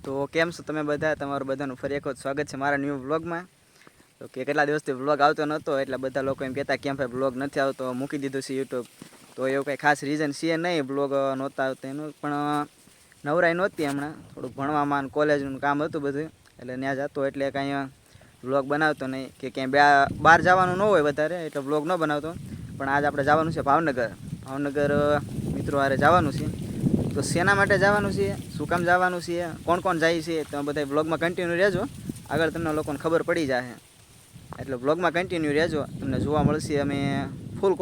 તો કેમ છો તમે બધા? તમારું બધાનું ફરી એક વખત સ્વાગત છે મારા ન્યૂ વ્લોગમાં. તો કે કેટલા દિવસથી વ્લોગ આવતો નહોતો એટલે બધા લોકો એમ કહેતા કેમ ભાઈ વ્લોગ નથી આવતો, મૂકી દીધું છે યુટ્યુબ. તો એવું કંઈ ખાસ રીઝન છે નહીં વ્લોગ નહોતા આવતા એનું, પણ નવરાઈ નહોતી હમણાં, થોડુંક ભણવામાં અને કોલેજનું કામ હતું બધું, એટલે ત્યાં જતો એટલે કાંઈ વ્લોગ બનાવતો નહીં, કે ક્યાંય બહાર જવાનું ન હોય વધારે એટલે વ્લોગ ન બનાવતો. પણ આજ આપણે જવાનું છે ભાવનગર મિત્રો હારે જવાનું છે. તો શેના માટે જવાનું છે, શું કામ જવાનું છે, કોણ કોણ જાય છે, તમે બધા વ્લોગમાં કન્ટિન્યુ રહેજો. આગળ તમને લોકોને ખબર પડી જશે, એટલે વ્લોગમાં કન્ટિન્યુ રહેજો. તમને જોવા મળશે અમે ફૂલ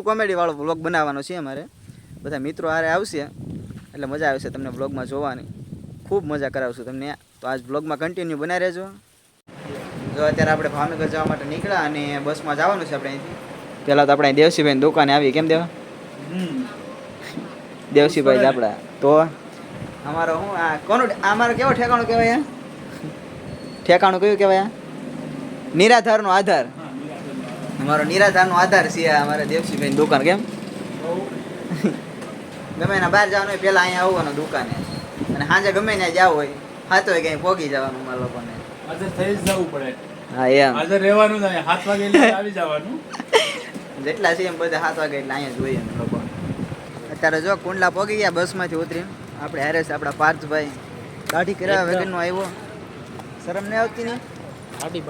કોમેડીવાળો વ્લોગ બનાવવાનો છે અમારે. બધા મિત્રો હારે આવશે એટલે મજા આવશે તમને વ્લોગમાં જોવાની, ખૂબ મજા કરાવશું તમને. તો આજ વ્લોગમાં કન્ટિન્યુ બનાવી રહેજો. જો અત્યારે આપણે ભાવનગર જવા માટે નીકળ્યા અને બસમાં જવાનું છે આપણે અહીંથી. પહેલાં તો આપણે દેવસીભાઈની દુકાને આવી. કેમ દેવા? દેવસીભાઈ આપણા તો અમારો હું આ કોનું અમારો કેવો ઠેકાણું કહેવાય? ઠેકાણું કયું કહેવાય? નિરાધારનો આધાર. અમારો નિરાધારનો આધાર છે અમારા દેવસીભાઈની દુકાન. કેમ ગમે એના બહાર જવાનું હોય પહેલાં અહીંયા આવવાનું દુકાને, અને સાંજે ગમે ત્યાં જવું હોય 7 વાગે ક્યાંય પહોંચી જવાનું અમારા લોકોને. હાજર થઈ જ જવું પડે. હા એમ હાજર રહેવાનું જ, 7 વાગે એટલે આવી જવાનું. જેટલા છે એમ બધા 7 વાગે એટલે અહીંયા જોઈએ અમે લોકો. અત્યારે જો કુંડલા પહોંચી ગયા બસમાંથી ઉતરીને. આપણે હારે છે આપણા પાર્થભાઈ, દાઢી કર્યા વગરનો આવ્યો, શરમ નહીં આવતી ને?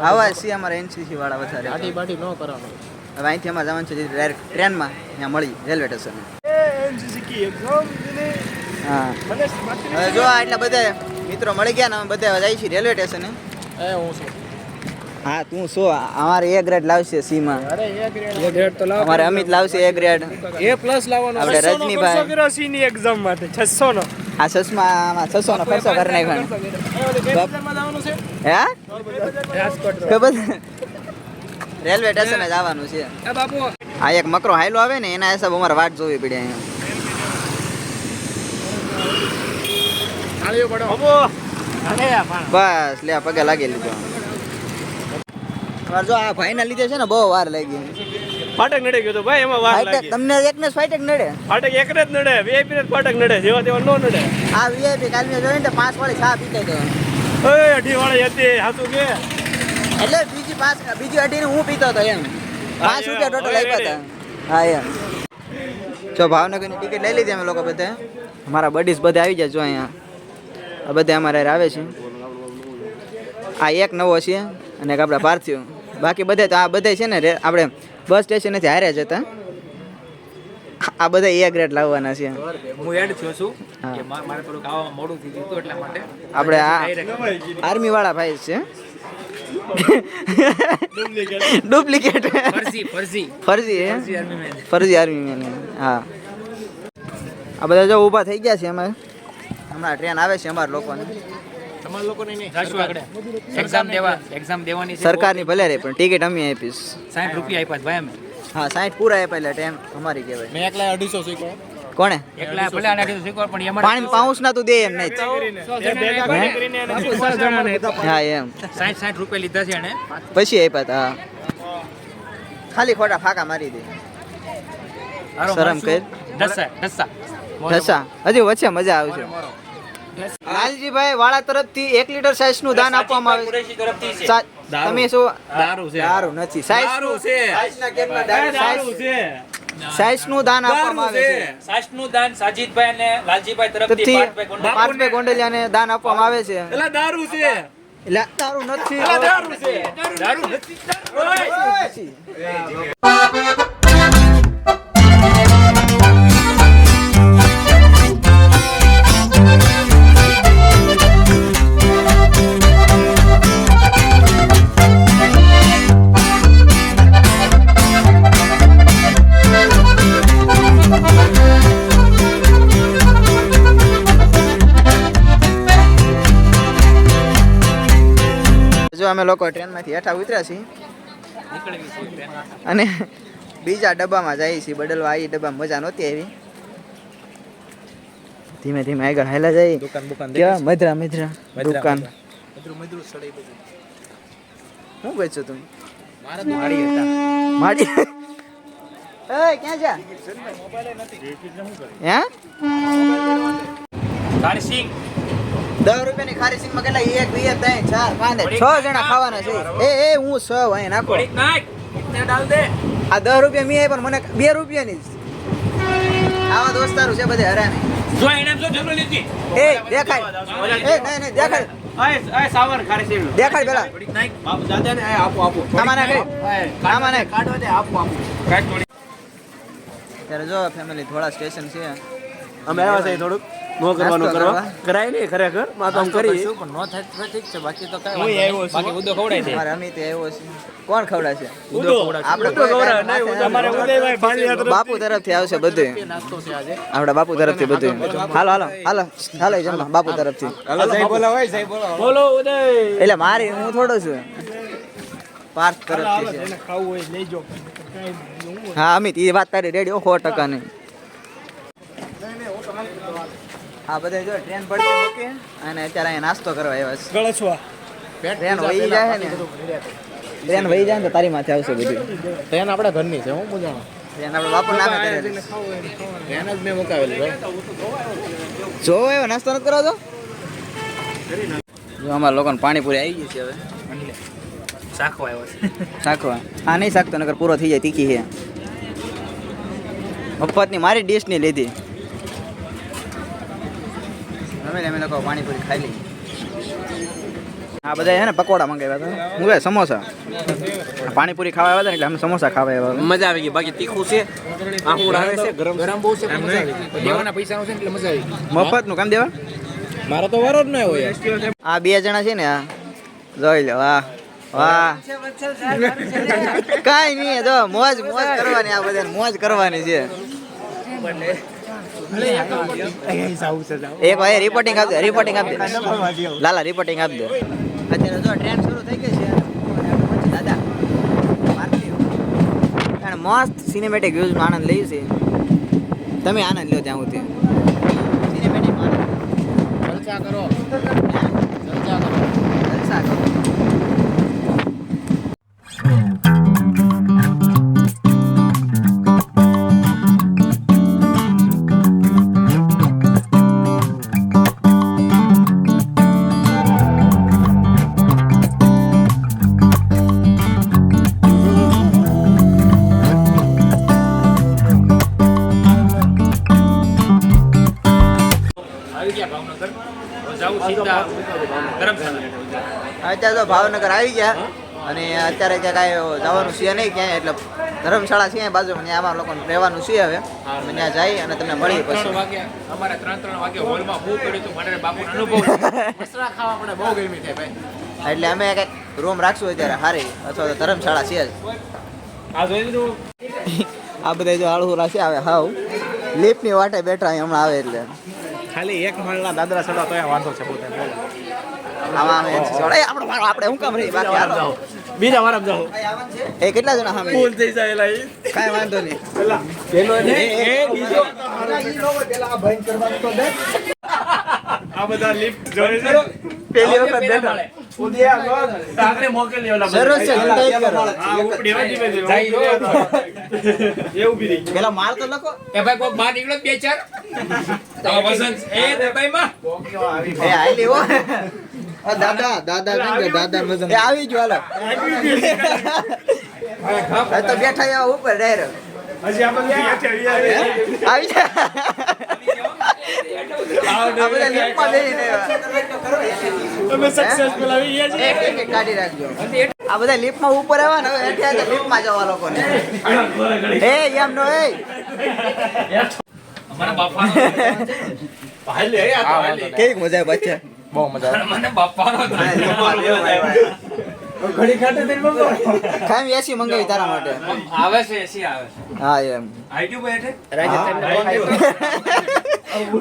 આવા છે અમારા એનસીસી વાળા વધારે. બાટી ન કરવાનો. હવે અહીંથી અમારે જવાનું છે ડાયરેક્ટ ટ્રેનમાં, ત્યાં મળી રેલવે સ્ટેશન. હા હવે જો એટલા બધા મિત્રો મળી ગયા ને અમે બધા જાય છીએ રેલવે સ્ટેશને. હું છું. હા તું શું? અમારે A ગ્રેડ લાવશે સીમાં. અરે એ ગ્રેડ તો લાવ. અમારે અમિત લાવશે A ગ્રેડ. A+ લાવવાનો. આપણે રજનીભાઈ કર્યો સી ની એક્ઝામ માટે 600 નો. આ 600 નો ખર્ચો કરી નાખ્યો. માં જવાનું છે. હે રાજકોટ. ખબર રેલવે સ્ટેશને જવાનું છે. એ બાપુ આ એક મકરો હાયલો આવે ને એના હિસાબ અમારે વાટ જોવી પડે અહીંયા. આલ્યો પડો. બાપુ બસ લે પગે લાગી લીધો. જો આ ભાઈના લીધે છે ને બહુ વાર લાગી. ફાટક નડે ગયો તો ભાઈ, એમાં વાર લાગી. તમને એકને જ ફાટક નડે? ફાટક એકને જ નડે, વીઆઈપી ને ફાટક નડે, જેવા તેવા નો નડે. આ વીઆઈપી કાલમે જોઈને તો 5 વાળી ચા પીતા તો. ઓય અઢી વાળી હતી હાચું કે. એટલે બીજી અઢીને હું પીતો હતો એમ. 5 રૂપિયા ટોટલ આપ્યા હતા. હા એમ. જો ભાવનગરની ટિકિટ લઈ લીધી અમે લોકો બધા. અમારા બડીઝ બધા આવી જાય જો અહીંયા. આ બધા અમારે આવે છે. આ એક નવો છે અને એક આપણા પાર્થિવ. બાકી બધા તો આ બધા છે ને આપણે બસ સ્ટેશનેથી હારે જ હતા. આ બધા A ગ્રેડ લાવવાના છે. હું એડ થયો છું કે મારે થોડુંક આવવામાં મોડું થઈ ગયું એટલા માટે. આપણે આ આર્મી વાળા ભાઈ છે. ડુપ્લિકેટ ફરજી આર્મી મેન. હા આ બધા જો ઊભા થઈ ગયા છે. અમે હમણાં ટ્રેન આવે છે અમારા લોકોને. તમારા લોકોને નહીં. એક્ઝામ દેવાની છે. સરકારની ભલે રે પણ ટિકિટ અમે આપીશ. 60 રૂપિયા આપ્યા ભાઈ અમે. હા 60 પૂરા આપ્યા એટલે ટ્રેન અમારી કહેવાય. મેં એકલા 250 શીખ્યો. કોણે? એકલા ભલે આને કીધું શીખવાડ પણ અમારે પાણી પાઉસ ના તું દે એમ નહીં. હા એમ 60 રૂપિયા લીધા છે એને. પછી આપ્યા હતા. ખાલી ખોટા ફાકા મારી દે. શરમ કર. ઢસા હજી વચ્ચે મજા આવશે. લાલજીભાઈ વાળા તરફથી 1 લીટર સાઈઝ નું દાન આપવામાં આવે છે. તમે શું? દારૂ નથી, સાઈઝ નું દાન આપવામાં આવે છે. સાસનું દાન સાજીદભાઈ અને લાલજીભાઈ તરફથી પાર્થભાઈ ગોંડલિયાને દાન આપવામાં આવે છે. એલા દારૂ છે. એટલે દારૂ નથી. દારૂ નથી. જો અમે લોકો ટ્રેનમાંથી હેઠા ઉતર્યા છીએ અને બીજા ડબ્બામાં જઈએ છીએ બદલવા. આ ડબ્બામાં મજા નહોતી આવી. ધીમે ધીમે આગળ હાલા જાય. કેવા મધરા દુકાન. શું બેચો તમે? માડી એ ક્યાં જા? હે? કાળસિંગ રૂપિયાની ખારી સિંગમાં કેટલા 1 2 3 4 5 6 જણા ખાવાના છે. એ હું 6 અહીં નાખો. થોડીક નાખ ઇતને ડાલ દે. આ 10 રૂપિયા મી પણ મને 2 રૂપિયાની જ. આવા દોસ્તારો છે બધે હરામી. જો એને જો જમલો લીધી. એ દેખાય. એ નહીં દેખાય. આય સાવર ખારી છે દેખાય પેલા. થોડીક નાખ. બાપુ દાદા ને આપો આમાં નાખે. આમાં નાખ. કાઢો દે આપો કાઢ થોડી. ત્યારે જો ફેમિલી થોડા સ્ટેશન છે. અમે આવ્યા છે થોડુંક નો કરવાનું નાસ્તો કરવા કરવા. કરાય નહીં ખરેખર માં તો આમ કરી પણ નો થાય તો ઠીક છે બાકી તો કાઈ હું વાંધો આવ્યો નહીં. છું. બાકી ઉદો ખવડાય છે. મારે અમિત આવ્યો છે. કોણ ખવડાવશે? ઉદો આપણે ઉદો કોઈ ગૌરા કાંઈ નહીં માથે અમારે ઉદયભાઈ ભાલિયા તરફથી. બાપુ તરફથી આવશે બધું. નાસ્તો છે આજે. આપણા બાપુ તરફથી બધું. હાલો જમવા બાપુ તરફથી. બોલો ઉદય એટલે મારી હું થોડો છું. પાર્થ તરફથી છે. એને ખાવું હોય લઈ જો હા અમિત એ વાત તારી રેડી 100% ની. હા બધા જો ટ્રેન પડતી મૂકી અને અત્યારે અહીંયા નાસ્તો કરવા આવ્યા છે. ગળસવા ટ્રેન વહી જાય ને ટ્રેન વહી જાય ને તો તારી માથે આવશે બધું. ટ્રેન આપણા ઘરની છે હું મુજાણા. ટ્રેન આપણે બાપુ નામે કરેલી. ટ્રેન જ મેં મુકાવેલી ભાઈ. જો એવો નાસ્તો નથી કરો તો જો અમારા લોકોને પાણીપુરી આવી ગઈ છે હવે શાખો આવ્યો છે. શાકવા હા નહીં શાકતો નકર પૂરો થઈ જાય તીખી છે. મફતની મારી ડીશની લીધી. અમે લોકો પાણીપુરી ખાઈ લઈ. આ બધા છે ને પકોડા મંગાવ્યા હતા. હું કહે સમોસા પાણીપુરી ખાવા આવ્યા હતા ને એટલે અમે સમોસા ખાવા આવ્યા હતા. મજા આવી ગઈ બાકી તીખું છે આહુડ આવે છે ગરમ બહુ છે પણ મજા આવી ગઈ. દેવાના પૈસાનો છે ને એટલે મજા આવી ગઈ. મફતનું કામ દેવા મારો તો વારો જ ન હોય. આ 2 જણા છે ને આ જોઈ લો વાહ વાહ કાંઈ નહીં જો મોજ કરવાની. આ બધાને મોજ કરવાની છે. એક ભાઈ રિપોર્ટિંગ આપજે લાલા રિપોર્ટિંગ આપજે. અત્યારે જો ટ્રેન શરૂ થઈ ગઈ છે દાદા અને મસ્ત સિનેમેટિક વ્યૂઝનો આનંદ લઈ છે. તમે આનંદ લો ત્યાં સુધી સિનેમેટિક જલસા કરો. જલસા કરો. આવી ગયા ભાવનગર. હવે જાવું સીધા ધર્મશાળા. અત્યારે તો ભાવનગર આવી ગયા અને અત્યારે ક્યાં કાંઈ જવાનું છે નહીં ક્યાંય એટલે ધર્મશાળા છે બાજુમાં ત્યાં અમારા લોકોને રહેવાનું છે. હવે અમે ત્યાં જઈ અને તમને મળી 3 પછી વાગ્યા અમારે 3 વાગ્યા હોલમાં બહુ પડ્યું હતું. મને બાપુનો અનુભવ મસરા ખાવા મને બહુ ગમી થાય ભાઈ. એટલે અમે કંઈક રૂમ રાખશું અત્યારે સારી અથવા તો ધર્મશાળા છે જ. આ જોઈ લીધું આ બધા જો આળુરા છે આવે હાવ લીપની વાટે બેઠા અહીં હમણાં આવે એટલે ખાલી એક માળના દાદરા ચડવા તો વાંધો છે પોતે આમાં અમે આપણે શું કામ રહી બાકી હાલો. બીજા વારમ જાઓ એ કેટલા જણા સામે ફૂલ થઈ જાય એલા કાંઈ વાંધો નહીં. પેલો એ બીજો આ બધા લિફ્ટ જોઈ છે પહેલી વખત બેઠા આગળ મોકલી ઓલા સરસ છે લડાઈ કરો. આ ઉપડી હવે ધીમે ધીમે જાય રહ્યો. એ ઊભી રહી પેલા માર તો લખો એ ભાઈ કોઈ બહાર નીકળો 2-4. વસંત એ ભાઈ માં એ આયલી હો દાદા એ આવી ગયો હાલો હવે તો બેઠા એવા ઉપર ડાયરેક્ટ હજી આપણે આવી જા આ બધા લીફ્ટમાં બેસીને આવ્યા. તમે સક્સેસફુલ આવી ગયા છે એક કાઢી રાખજો. આ બધા લીફ્ટમાં ઉપર આવ્યા ને હવે હેઠે આવે લીફ્ટમાં જવા લોકોને એ એમ નો એ અમારા બાપાનો ભાઈ લે આ કેવી મજા આવે બચ્ચા બહુ મજા આવે. મને બાપાનો ઘડી ખાતે તેલ મંગો ખાઈ એસી મંગાવી તારા માટે આવે છે એસી આવે છે. હા એમ આઈટ્યુ બેઠે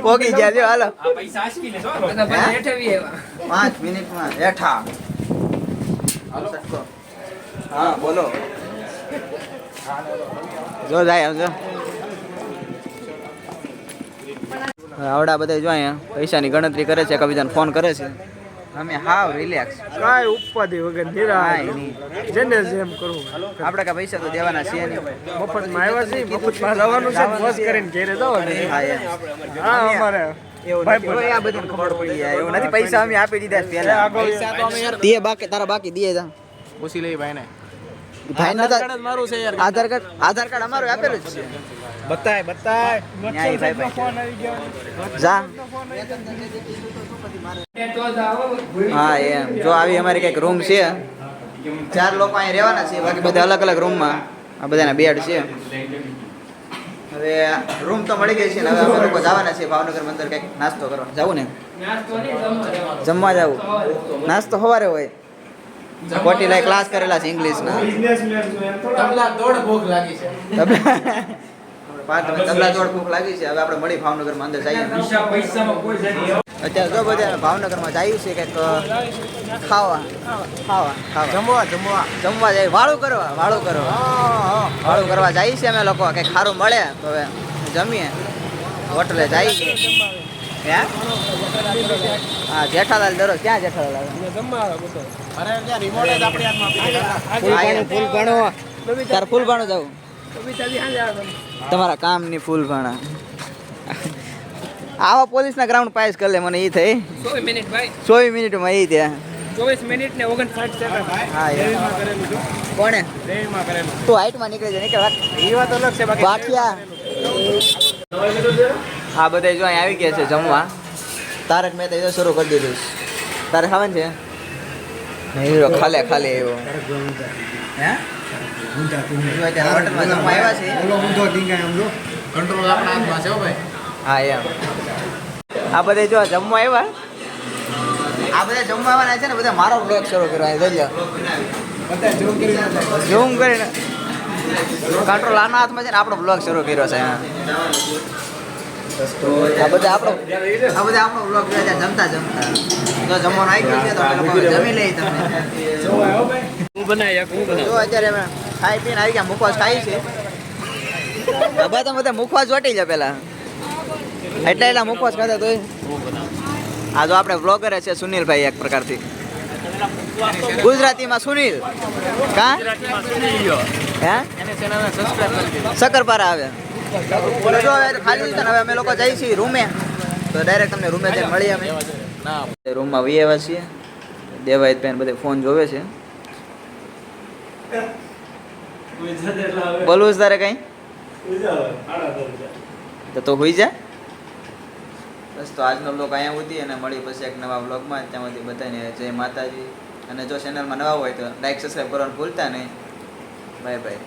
પોગી ગયા જો હાલો આ પૈસા આસકી લેજો બધા ભાઈ હેઠે વી આવ્યા. 5 મિનિટમાં હેઠા હા બોલો જો જાય આમ જો આવડા બધા જો અહીંયા પૈસાની ગણતરી કરે છે એકબીજાને ફોન કરે છે અમે હાવ રિલેક્સ કાઈ ઉપાધિ વગર નિરાય જેને જેમ કરવું આપણે કાંઈ પૈસા તો દેવાના છે નહીં મફતમાં આવ્યા છે મફતમાં જવાનું છે મોજ કરીને ઘેરે જવાનું હા એમ હા અમારે એવું નથી. હવે આ બધાને ખબર પડી જાય એવું નથી. પૈસા અમે આપી દીધા છે પહેલા. પૈસા તો અમે યાર તે બાકી તારા બાકી દીએ જા પૂછી લઈ ભાઈને. ભાઈ આધાર કાર્ડ જ મારું છે યાર. આધાર કાર્ડ અમારું આપેલું જ છે. બતાય ન્યાય ભાઈ જા હા એમ જો આવી અમારી કઈક રૂમ છે. 4 લોકો અહીં રહેવાના છે, બાકી બધા અલગ અલગ રૂમમાં આ બધાના બેડ છે. હવે રૂમ તો મળી ગઈ છે ને હવે અમે લોકો જવાના છીએ ભાવનગર મંદિર કંઈક નાસ્તો કરવા. જવું ને જમવા જવું. નાસ્તો સવારે હોય. ખોટી લાઈ ક્લાસ કરેલા છે ઇંગ્લિશના. તબલા દોડ ભૂખ લાગી છે. તબલા જોડ ભૂખ લાગી છે. હવે આપણે મળી ભાવનગરમાં અંદર જઈએ. અત્યારે જો બધા ભાવનગરમાં જઈએ છે કંઈક ખાવા જમવા જાય. વાળું કરવા જઈએ છે અમે લોકો. કંઈક સારું મળે તો હવે જમીએ. હોટલે જઈએ હે હા જેઠાલાલ દરરોજ ક્યાં જેઠાલાલ અરે ત્યાં રિમોટ જ આપણી હાથમાં ફૂલ ભાણું તાર ફૂલ ભાણું જવું તમારા કામની ફૂલ ભાણા આવા પોલીસના ગ્રાઉન્ડ પાસ કરી લે મને એ થઈ 24 મિનિટ ભાઈ 24 મિનિટમાં એ ત્યાં 24 મિનિટ ને 59 સેકન્ડ હા યાર કોણે દેવીમાં કરેલું. તું હાઈટમાં નીકળી જાય નીકળ એ વાત અલગ છે બાકી બાકિયા હા બધા જો અહીં આવી ગયા છે જમવા. તારક મહેતા એ તો શરૂ કરી દીધું છે. તારે ખાવાનું છે હીરો ખાલે એવો હે જો અત્યારે હોટલમાં જમવા આવ્યા છે. કંટ્રોલ આપણા હાથમાં છે હો ભાઈ. હા એમ આ બધા જો જમવા આવ્યા. આ બધા જમવા આવવાના છે ને બધા મારો બ્લોગ શરૂ કર્યો જોઈ ઝૂમ કરીને કંટ્રોલ આના હાથમાં છે ને આપણો બ્લોગ શરૂ કર્યો છે. આ બધા આપણો બ્લોગ જમતા જો જમવાનું આવી ગયું છે તો અમે લોકો જમી લઈએ તમને. હું બનાવી જો અત્યારે અમે ખાઈ પીને આવી ગયા. મુખવાસ ખાઈ છે બધા મુખવાસ ચોટી જાય પેલા એટલા મુખવાસ ખાતા તોય. આ જો આપણે બ્લોગર છે સુનિલભાઈ એક પ્રકારથી ગુજરાતીમાં સુનિલ કા હે એને ચેનલને સબસ્ક્રાઇબ કરી દીધું. શકરપારા આવે જો હવે ખાલી છે ને હવે અમે લોકો જઈએ છીએ રૂમે તો ડાયરેક્ટ તમને રૂમે જઈને મળીએ અમે. ના રૂમમાં વી આવ્યા છીએ. દેવાય પેન બધે ફોન જોવે છે. બોલવું છે તારે કઈ તો હોઈ જાય બસ. તો આજનો બ્લોગ અહીંયા સુધી અને મળી પછી એક નવા બ્લોગમાં. ત્યાં સુધી બધાને જય માતાજી. અને જો ચેનલમાં નવા હોય તો લાઈક સબસ્ક્રાઈબ કરવાનું ભૂલતા નહીં. Bye bye.